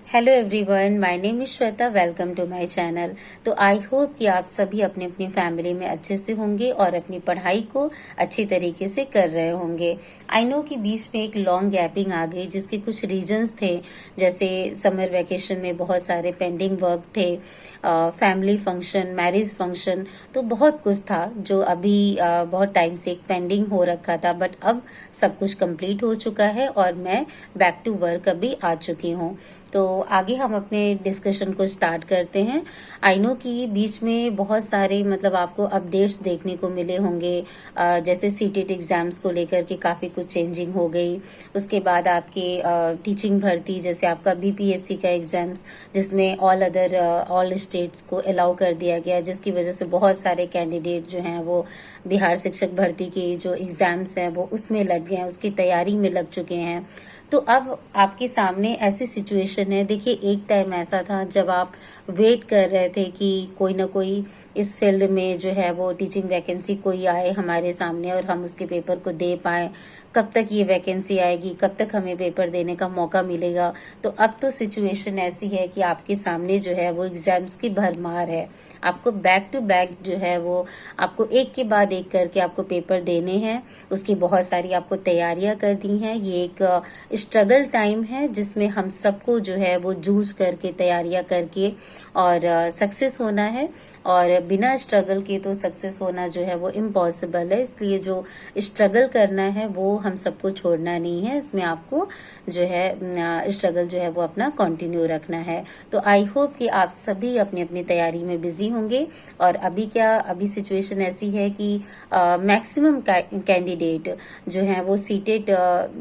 Hello everyone, my name is Shweta. Welcome to my channel. तो I hope कि आप सभी अपनी अपनी फैमिली में अच्छे से होंगे और अपनी पढ़ाई को अच्छी तरीके से कर रहे होंगे। आई नो कि बीच में एक लॉन्ग गैपिंग आ गई, जिसके कुछ रीजंस थे। जैसे समर वेकेशन में बहुत सारे पेंडिंग वर्क थे, फैमिली फंक्शन, मैरिज फंक्शन, तो बहुत कुछ था जो अभी बहुत टाइम से एक पेंडिंग हो रखा था। बट अब सब कुछ कंप्लीट हो चुका है और मैं बैक टू वर्क अभी आ चुकी हूँ। तो आगे हम अपने डिस्कशन को स्टार्ट करते हैं। आई नो कि बीच में बहुत सारे आपको अपडेट्स देखने को मिले होंगे। जैसे सीटेट एग्जाम्स को लेकर के काफ़ी कुछ चेंजिंग हो गई। उसके बाद आपके टीचिंग भर्ती, जैसे आपका बीपीएससी का एग्जाम्स, जिसमें ऑल स्टेट्स को अलाउ कर दिया गया, जिसकी वजह से बहुत सारे कैंडिडेट जो हैं वो बिहार शिक्षक भर्ती के जो एग्जाम्स हैं वो उसमें लग गए हैं, उसकी तैयारी में लग चुके हैं। तो अब आपके सामने ऐसी सिचुएशन है। देखिए, एक टाइम ऐसा था जब आप वेट कर रहे थे कि कोई ना कोई इस फील्ड में जो है वो टीचिंग वैकेंसी कोई आए हमारे सामने और हम उसके पेपर को दे पाए। कब तक ये वैकेंसी आएगी, कब तक हमें पेपर देने का मौका मिलेगा। तो अब तो सिचुएशन ऐसी है कि आपके सामने जो है वो एग्जाम्स की भरमार है। आपको बैक टू बैक जो है वो आपको एक के बाद एक करके आपको पेपर देने हैं। उसकी बहुत सारी आपको तैयारियां करनी है। ये एक स्ट्रगल टाइम है जिसमें हम सबको जो है वो जूझ करके तैयारियां करके और सक्सेस होना है। और बिना स्ट्रगल के तो सक्सेस होना जो है वो इम्पॉसिबल है। इसलिए जो स्ट्रगल करना है वो हम सबको छोड़ना नहीं है। इसमें आपको जो है स्ट्रगल जो है वो अपना कंटिन्यू रखना है। तो आई होप कि आप सभी अपनी अपनी तैयारी में बिजी होंगे। और अभी सिचुएशन ऐसी है कि मैक्सिमम कैंडिडेट जो है वो सीटेट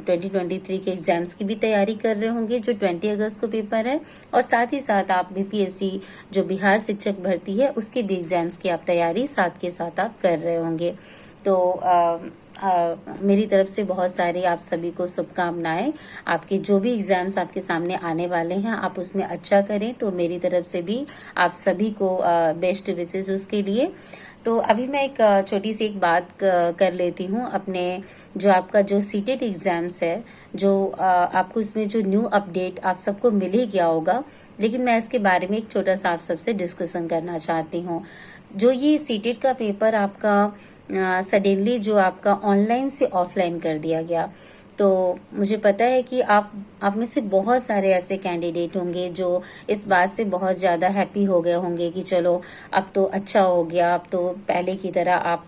2023 के एग्जाम्स की भी तैयारी कर रहे होंगे, जो 20 अगस्त को पेपर है। और साथ ही साथ आप बीपीएससी जो बिहार शिक्षक भर्ती है उसके भी एग्जाम्स की आप तैयारी साथ के साथ आप कर रहे होंगे। तो मेरी तरफ से बहुत सारी आप सभी को शुभकामनाएं। आपके जो भी एग्जाम्स आपके सामने आने वाले हैं आप उसमें अच्छा करें। तो मेरी तरफ से भी आप सभी को बेस्ट विशेष उसके लिए। तो अभी मैं एक छोटी सी एक बात कर लेती हूँ। अपने जो आपका जो सीटेट एग्जाम्स है, जो आपको इसमें जो न्यू अपडेट आप सबको मिल ही गया होगा, लेकिन मैं इसके बारे में एक छोटा सा आप सबसे डिस्कशन करना चाहती हूँ। जो ये सीटेट का पेपर आपका सडनली जो आपका ऑनलाइन से ऑफलाइन कर दिया गया, तो मुझे पता है कि आप में से बहुत सारे ऐसे कैंडिडेट होंगे जो इस बात से बहुत ज़्यादा हैप्पी हो गए होंगे कि चलो अब तो अच्छा हो गया। अब तो पहले की तरह आप,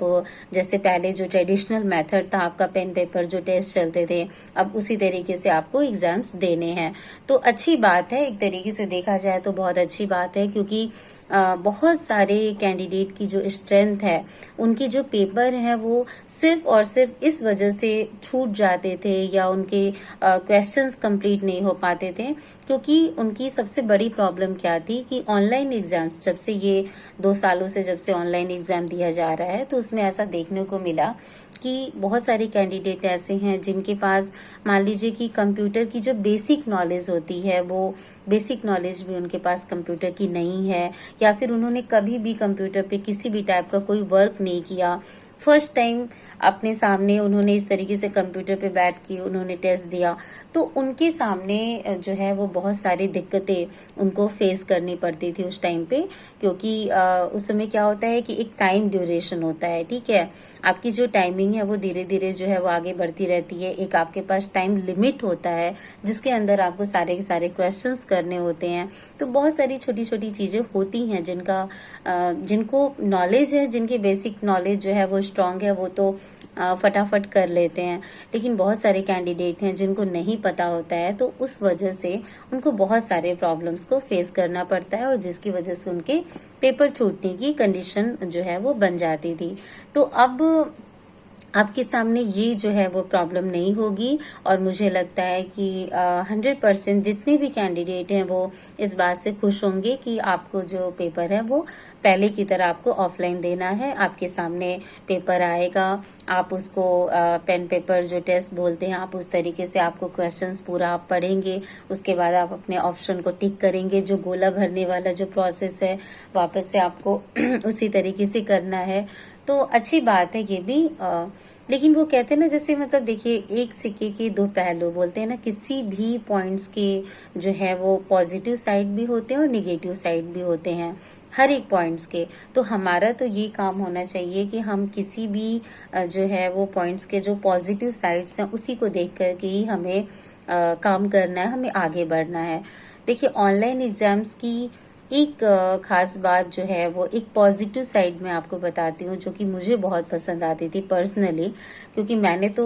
जैसे पहले जो ट्रेडिशनल मेथड था आपका पेन पेपर जो टेस्ट चलते थे, अब उसी तरीके से आपको एग्जाम्स देने हैं। तो अच्छी बात है, एक तरीके से देखा जाए तो बहुत अच्छी बात है। क्योंकि बहुत सारे कैंडिडेट की जो स्ट्रेंथ है, उनकी जो पेपर है वो सिर्फ और सिर्फ इस वजह से छूट जाते थे या उनके क्वेश्चंस कंप्लीट नहीं हो पाते थे। क्योंकि उनकी सबसे बड़ी प्रॉब्लम क्या थी कि ऑनलाइन एग्जाम्स, जब से ये 2 सालों से जब से ऑनलाइन एग्जाम दिया जा रहा है, तो उसमें ऐसा देखने को मिला कि बहुत सारे कैंडिडेट ऐसे हैं जिनके पास, मान लीजिए कि कंप्यूटर की जो बेसिक नॉलेज होती है, वो बेसिक नॉलेज भी उनके पास कंप्यूटर की नहीं है, या फिर उन्होंने कभी भी कंप्यूटर पे किसी भी टाइप का कोई वर्क नहीं किया। फर्स्ट टाइम अपने सामने उन्होंने इस तरीके से कंप्यूटर पे बैठ के उन्होंने टेस्ट दिया, तो उनके सामने जो है वो बहुत सारी दिक्कतें उनको फेस करनी पड़ती थी उस टाइम पे। क्योंकि उस समय क्या होता है कि एक टाइम ड्यूरेशन होता है, ठीक है। आपकी जो टाइमिंग है वो धीरे धीरे जो है वो आगे बढ़ती रहती है। एक आपके पास टाइम लिमिट होता है जिसके अंदर आपको सारे के सारे क्वेश्चंस करने होते हैं। तो बहुत सारी छोटी छोटी चीजें होती हैं जिनको नॉलेज है, जिनकी बेसिक नॉलेज जो है वो स्ट्रांग है, वो तो फटाफट कर लेते हैं। लेकिन बहुत सारे कैंडिडेट हैं जिनको नहीं पता होता है, तो उस वजह से उनको बहुत सारे प्रॉब्लम्स को फेस करना पड़ता है और जिसकी वजह से उनके पेपर छूटने की कंडीशन जो है वो बन जाती थी। तो अब आपके सामने ये जो है वो प्रॉब्लम नहीं होगी। और मुझे लगता है कि 100% जितने भी कैंडिडेट हैं वो इस बात से खुश होंगे कि आपको जो पेपर है वो पहले की तरह आपको ऑफलाइन देना है। आपके सामने पेपर आएगा, आप उसको पेन पेपर जो टेस्ट बोलते हैं, आप उस तरीके से आपको क्वेश्चंस पूरा आप पढ़ेंगे। उसके बाद आप अपने ऑप्शन को टिक करेंगे। जो गोला भरने वाला जो प्रोसेस है वापस से आपको उसी तरीके से करना है। तो अच्छी बात है ये भी। लेकिन वो कहते हैं ना, जैसे मतलब देखिए, एक सिक्के के दो पहलू बोलते हैं ना, किसी भी पॉइंट्स के जो है वो पॉजिटिव साइड भी होते हैं और निगेटिव साइड भी होते हैं, हर एक पॉइंट्स के। तो हमारा तो ये काम होना चाहिए कि हम किसी भी जो है वो पॉइंट्स के जो पॉजिटिव साइड्स हैं उसी को देख कर के ही हमें काम करना है, हमें आगे बढ़ना है। देखिए, ऑनलाइन एग्जाम्स की एक खास बात जो है वो एक पॉजिटिव साइड में आपको बताती हूँ, जो कि मुझे बहुत पसंद आती थी पर्सनली, क्योंकि मैंने तो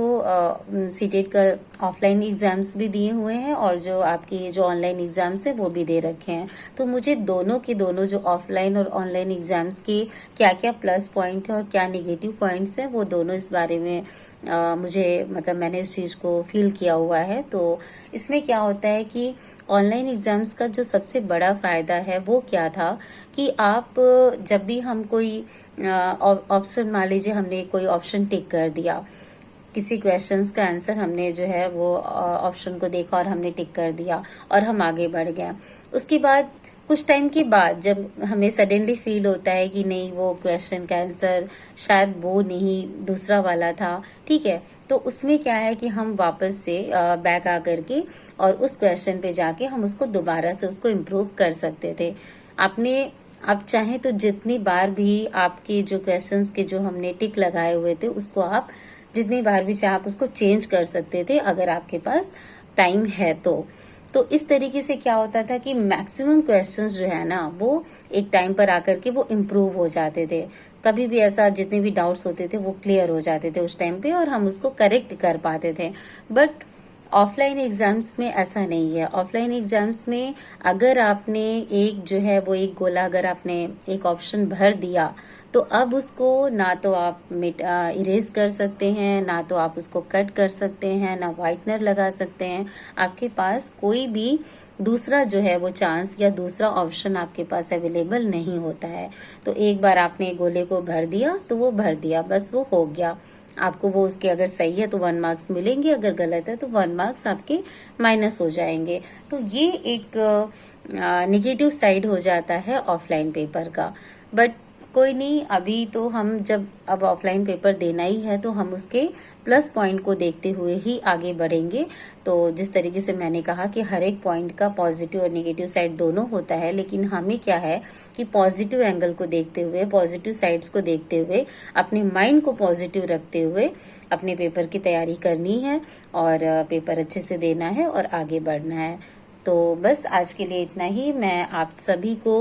सीटेट का ऑफलाइन एग्जाम्स भी दिए हुए हैं और जो आपकी जो ऑनलाइन एग्जाम्स है वो भी दे रखे हैं। तो मुझे दोनों के दोनों जो ऑफलाइन और ऑनलाइन एग्जाम्स के क्या क्या प्लस पॉइंट है और क्या निगेटिव पॉइंट्स हैं, वो दोनों इस बारे में मुझे मतलब मैंने इस चीज को फील किया हुआ है। तो इसमें क्या होता है कि ऑनलाइन एग्जाम्स का जो सबसे बड़ा फायदा है वो क्या था कि आप जब भी हम कोई ऑप्शन, मान लीजिए हमने कोई ऑप्शन टिक कर दिया, किसी क्वेश्चंस का आंसर हमने जो है वो ऑप्शन को देखा और हमने टिक कर दिया और हम आगे बढ़ गए। उसके बाद कुछ टाइम के बाद जब हमें सडनली फील होता है कि नहीं, वो क्वेश्चन का आंसर शायद वो नहीं, दूसरा वाला था, ठीक है, तो उसमें क्या है कि हम वापस से बैक आकर के और उस क्वेश्चन पे जाके हम उसको दोबारा से उसको इम्प्रूव कर सकते थे। आपने आप चाहें तो जितनी बार भी आपके जो क्वेश्चंस के जो हमने टिक लगाए हुए थे उसको आप जितनी बार भी चाहे आप उसको चेंज कर सकते थे, अगर आपके पास टाइम है तो इस तरीके से क्या होता था कि मैक्सिमम क्वेश्चंस जो है ना वो एक टाइम पर आकर के वो इम्प्रूव हो जाते थे। कभी भी ऐसा, जितने भी डाउट्स होते थे वो क्लियर हो जाते थे उस टाइम पे और हम उसको करेक्ट कर पाते थे। बट ऑफलाइन एग्जाम्स में ऐसा नहीं है। ऑफलाइन एग्जाम्स में अगर आपने एक जो है वो एक गोला, अगर आपने एक ऑप्शन भर दिया, तो अब उसको ना तो आप इरेज कर सकते हैं, ना तो आप उसको कट कर सकते हैं, ना व्हाइटनर लगा सकते हैं। आपके पास कोई भी दूसरा जो है वो चांस या दूसरा ऑप्शन आपके पास अवेलेबल नहीं होता है। तो एक बार आपने गोले को भर दिया तो वो भर दिया, बस वो हो गया। आपको वो उसके अगर सही है तो 1 मार्क्स मिलेंगे, अगर गलत है तो 1 मार्क्स आपके माइनस हो जाएंगे। तो ये एक निगेटिव साइड हो जाता है ऑफलाइन पेपर का। बट कोई नहीं, अभी तो हम जब अब ऑफलाइन पेपर देना ही है तो हम उसके प्लस पॉइंट को देखते हुए ही आगे बढ़ेंगे। तो जिस तरीके से मैंने कहा कि हर एक पॉइंट का पॉजिटिव और नेगेटिव साइड दोनों होता है, लेकिन हमें क्या है कि पॉजिटिव एंगल को देखते हुए, पॉजिटिव साइड्स को देखते हुए, अपने माइंड को पॉजिटिव रखते हुए अपने पेपर की तैयारी करनी है और पेपर अच्छे से देना है और आगे बढ़ना है। तो बस आज के लिए इतना ही। मैं आप सभी को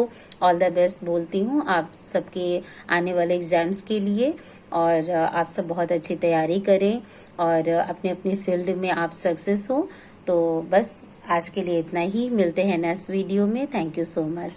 ऑल द बेस्ट बोलती हूँ आप सबके आने वाले एग्जाम्स के लिए, और आप सब बहुत अच्छी तैयारी करें और अपने अपने फील्ड में आप सक्सेस हो। तो बस आज के लिए इतना ही, मिलते हैं नेक्स्ट वीडियो में। Thank you so much.